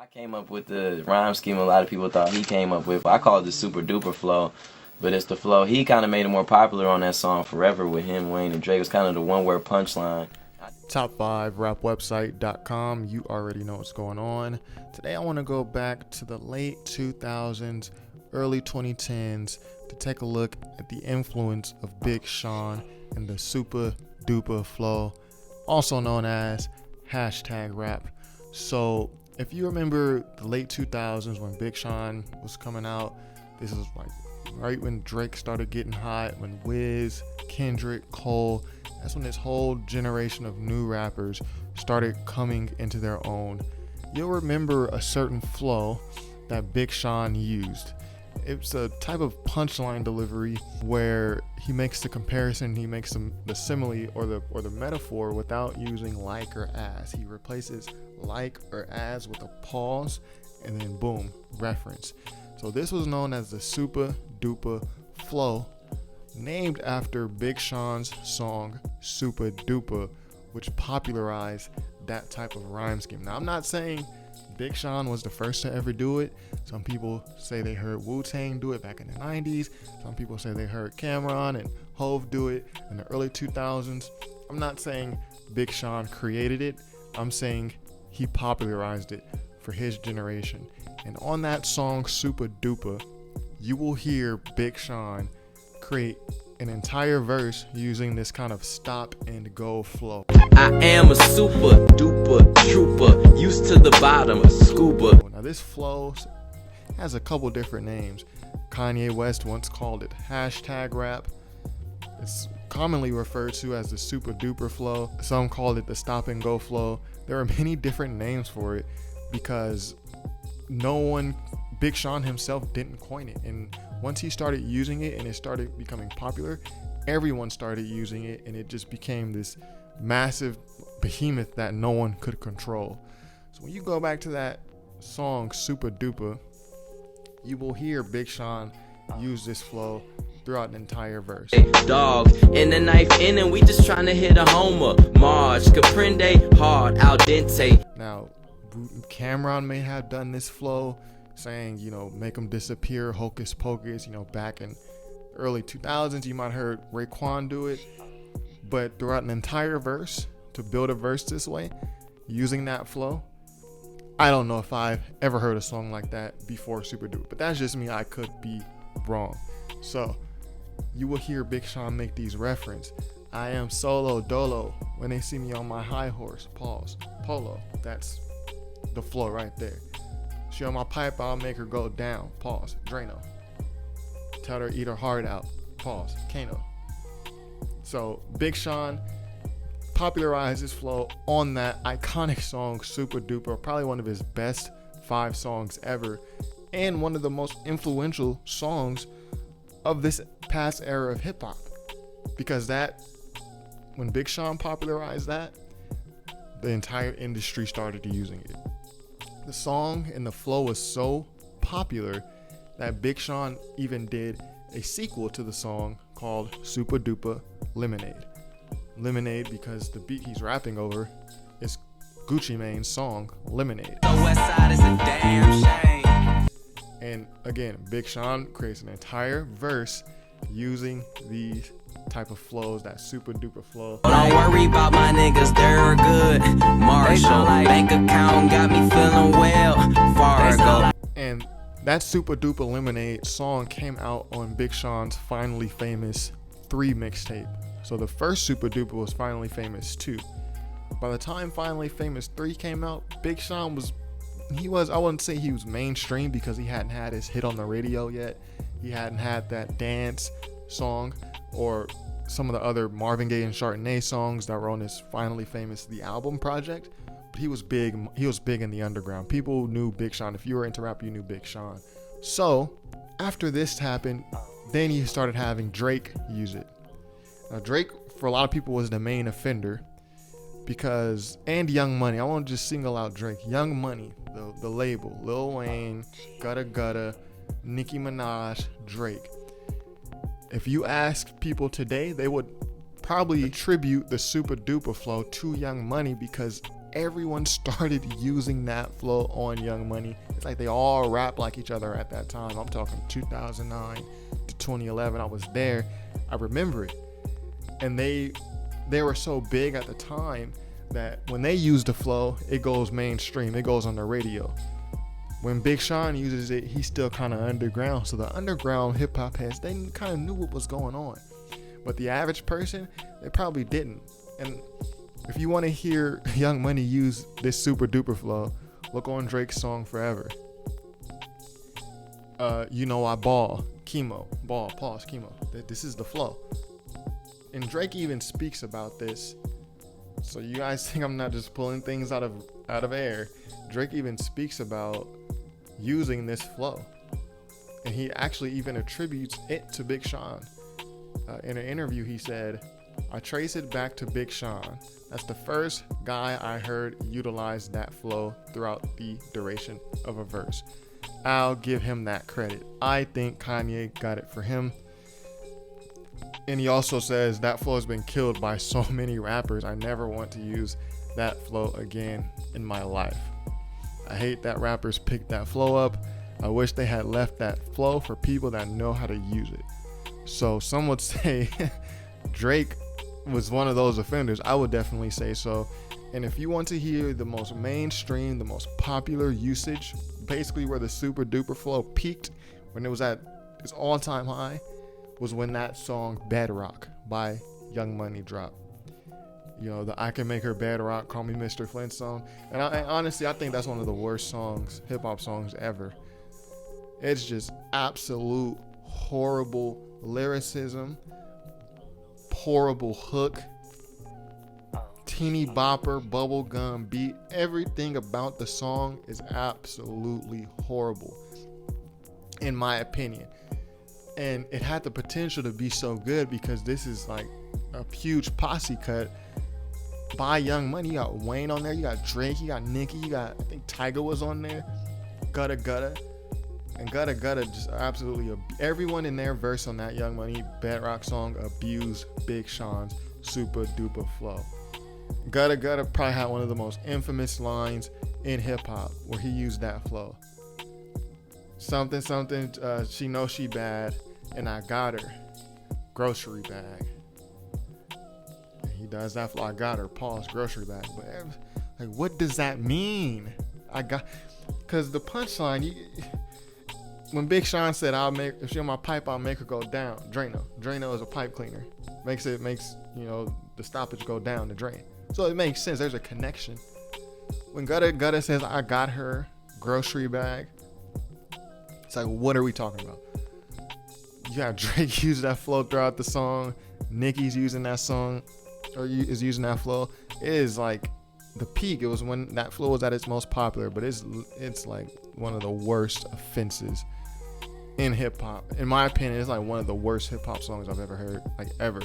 I came up with the rhyme scheme a lot of people thought he came up with. I call it the Super Duper flow, but it's the flow. He kind of made it more popular on that song Forever with him, Wayne, and Drake. It was kind of the one-word punchline. Top5rapwebsite.com. You already know what's going on. Today I want to go back to the late 2000s, early 2010s to take a look at the influence of Big Sean and the Supa Dupa flow, also known as #rap. So if you remember the late 2000s when Big Sean was coming out, this is like right when Drake started getting hot, when Wiz, Kendrick, Cole, that's when this whole generation of new rappers started coming into their own. You'll remember a certain flow that Big Sean used. It's a type of punchline delivery where he makes the comparison, he makes the simile or the metaphor without using like or as. He replaces like or as with a pause and then boom, reference. So this was known as the Supa Dupa flow, named after Big Sean's song Supa Dupa, which popularized that type of rhyme scheme. Now I'm not saying Big Sean was the first to ever do it. Some people say they heard Wu-Tang do it back in the 90s. Some people say they heard Cameron and Hove do it in the early 2000s. I'm not saying Big Sean created it. I'm saying he popularized it for his generation. And on that song Supa Dupa, you will hear Big Sean create an entire verse using this kind of stop and go flow. I am a super duper trooper, used to the bottom, scuba. Now this flow has a couple different names. Kanye West once called it #rap. It's commonly referred to as the Supa Duper flow. Some called it the stop and go flow. There are many different names for it because Big Sean himself didn't coin it. And once he started using it and it started becoming popular, everyone started using it and it just became this massive behemoth that no one could control. So when you go back to that song Supa Dupa, you will hear Big Sean use this flow throughout an entire verse. Dog and the knife in and we just trying to hit a homer. Marge, comprende, hard, al dente. Now, Cameron may have done this flow, saying, make them disappear, hocus pocus, back in early 2000s. You might have heard Raekwon do it. But throughout an entire verse, to build a verse this way, using that flow, I don't know if I've ever heard a song like that before Supa Dupa. But that's just me. I could be wrong. So you will hear Big Sean make these references. I am solo dolo when they see me on my high horse. Pause. Polo. That's the flow right there. She on my pipe, I'll make her go down. Pause. Drano. Tell her eat her heart out. Pause. Kano. So Big Sean popularized his flow on that iconic song Supa Dupa, probably one of his best 5 songs ever, and one of the most influential songs of this past era of hip hop. Because when Big Sean popularized that, the entire industry started using it. The song and the flow was so popular that Big Sean even did a sequel to the song called Supa Dupa Lemonade. Lemonade because the beat he's rapping over is Gucci Mane's song Lemonade. The West Side is a damn shame. And again, Big Sean creates an entire verse using these type of flows, that Supa Dupa flow. Don't worry about my niggas, they're good. Marshall, bank account got me feeling well. Fargo. And that Supa Dupa Lemonade song came out on Big Sean's Finally Famous 3 mixtape. So the first Supa Dupa was Finally Famous 2. By the time Finally Famous 3 came out, Big Sean I wouldn't say he was mainstream because he hadn't had his hit on the radio yet. He hadn't had that dance song or some of the other Marvin Gaye and Chardonnay songs that were on his Finally Famous The Album project. But he was big in the underground. People knew Big Sean. If you were into rap, you knew Big Sean. So after this happened, then you started having Drake use it. Now Drake, for a lot of people, was the main offender and Young Money. I won't just single out Drake. Young Money, the label, Lil Wayne, Gutta Gutta, Nicki Minaj, Drake. If you ask people today, they would probably attribute the Supa Dupa flow to Young Money because everyone started using that flow on Young Money. It's like they all rap like each other at that time. I'm talking 2009 to 2011. I was there. I remember it. And they were so big at the time that when they use the flow, it goes mainstream. It goes on the radio. When Big Sean uses it, he's still kind of underground. So the underground hip hop heads, they kind of knew what was going on. But the average person, they probably didn't. And if you want to hear Young Money use this Supa Dupa flow, look on Drake's song Forever. You know I ball, chemo, ball, pause, chemo. This is the flow. And Drake even speaks about this. So you guys think I'm not just pulling things out of air. Drake even speaks about using this flow. And he actually even attributes it to Big Sean. In an interview, he said, I trace it back to Big Sean. That's the first guy I heard utilize that flow throughout the duration of a verse. I'll give him that credit. I think Kanye got it for him. And he also says that flow has been killed by so many rappers. I never want to use that flow again in my life. I hate that rappers picked that flow up. I wish they had left that flow for people that know how to use it. So some would say Drake was one of those offenders. I would definitely say so. And if you want to hear the most mainstream, the most popular usage, basically where the Supa Dupa flow peaked, when it was at its all-time high, was when that song Bedrock by Young Money dropped. You know, the I Can Make Her Bedrock, Call Me Mr. Flintstone. And honestly, I think that's one of the worst songs, hip-hop songs ever. It's just absolute horrible lyricism, horrible hook, teeny bopper, bubblegum beat. Everything about the song is absolutely horrible, in my opinion. And it had the potential to be so good because this is like a huge posse cut by Young Money. You got Wayne on there, you got Drake, you got Nicki, you got, I think Tyga was on there, Gutta Gutta. And Gutta Gutta just absolutely, everyone in their verse on that Young Money Bedrock song abused Big Sean's Supa Dupa flow. Gutta Gutta probably had one of the most infamous lines in hip hop where he used that flow. Something, she knows she bad, and I got her. Grocery bag. And he does that flow. I got her. Pause. Grocery bag. But like, what does that mean? Because the punchline, when Big Sean said, if she on my pipe, I'll make her go down. Drano is a pipe cleaner. Makes the stoppage go down the drain. So it makes sense. There's a connection. When Gutta Gutta says, I got her grocery bag, it's like, what are we talking about? You got Drake use that flow throughout the song. Nicki's using that song, or is using that flow. It is like the peak. It was when that flow was at its most popular, but it's like one of the worst offenses in hip hop. In my opinion, it's like one of the worst hip hop songs I've ever heard, like ever.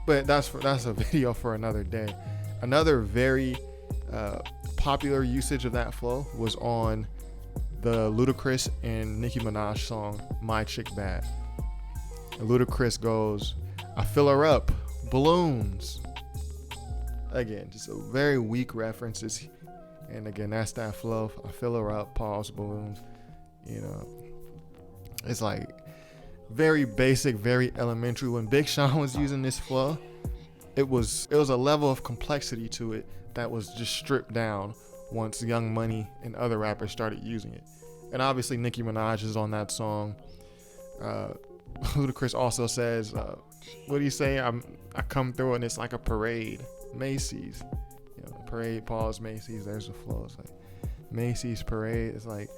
But that's a video for another day. Another very popular usage of that flow was on the Ludacris and Nicki Minaj song My Chick Bad. And Ludacris goes, I fill her up, balloons. Again, just a very weak references. And again, that's that flow. I fill her up, pause, balloons. You know, it's like very basic, very elementary. When Big Sean was using this flow, it was a level of complexity to it that was just stripped down once Young Money and other rappers started using it. And obviously Nicki Minaj is on that song. Ludacris also says, what do you say? I come through and it's like a parade. Macy's. You know, parade, pause, Macy's. There's the flow. It's like Macy's parade. It's like,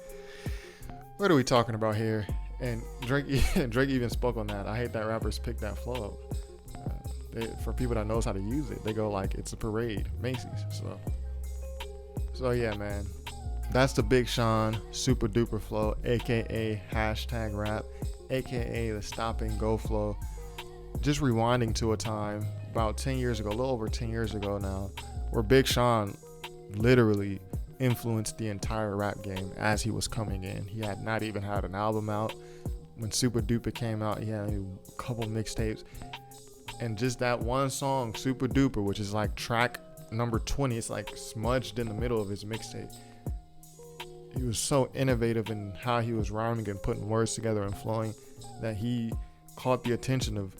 what are we talking about here? And Drake even spoke on that. I hate that rappers pick that flow up. For people that knows how to use it, they go like, it's a parade, Macy's. So yeah, man. That's the Big Sean Supa Dupa flow, aka #rap, aka the stop and go flow. Just rewinding to a time about 10 years ago, a little over 10 years ago now, where Big Sean literally influenced the entire rap game as he was coming in. He had not even had an album out. When Supa Dupa came out, he had a couple mixtapes. And just that one song, Supa Dupa, which is like track number 20. It's like smudged in the middle of his mixtape. He was so innovative in how he was rhyming and putting words together and flowing that he caught the attention of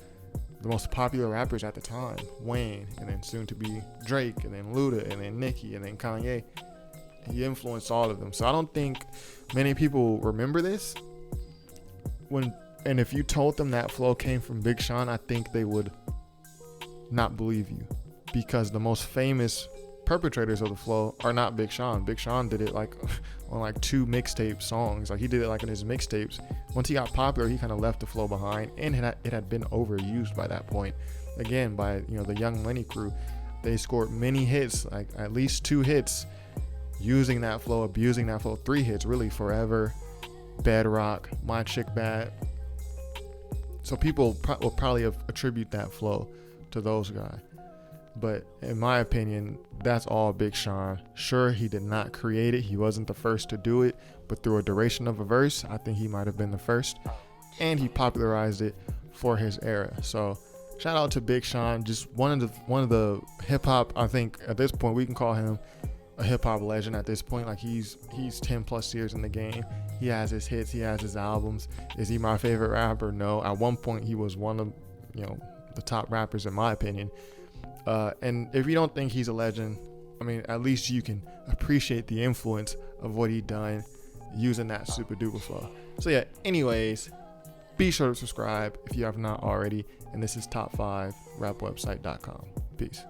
the most popular rappers at the time, Wayne, and then soon to be Drake, and then Luda, and then Nicki, and then Kanye. He influenced all of them. So I don't think many people remember this. And if you told them that flow came from Big Sean, I think they would not believe you, because the most famous perpetrators of the flow are not Big Sean. Big Sean did it like on like 2 mixtape songs. Like he did it like in his mixtapes. Once he got popular, he kind of left the flow behind, and it had been overused by that point. Again, by the Young Lenny crew, they scored many hits, like at least 2 hits, using that flow, abusing that flow. 3 hits really: Forever, Bedrock, My Chick Bad. So people will probably attribute that flow to those guys. But in my opinion, that's all Big Sean. Sure, he did not create it. He wasn't the first to do it. But through a duration of a verse, I think he might have been the first. And he popularized it for his era. So shout out to Big Sean. Just one of the hip hop, I think at this point we can call him a hip hop legend at this point. Like he's 10 plus years in the game. He has his hits, he has his albums. Is he my favorite rapper? No. At one point he was one of the top rappers in my opinion. And if you don't think he's a legend, I mean, at least you can appreciate the influence of what he done using that Supa Dupa flow. So yeah, anyways, be sure to subscribe if you have not already. And this is top5rapwebsite.com. Peace.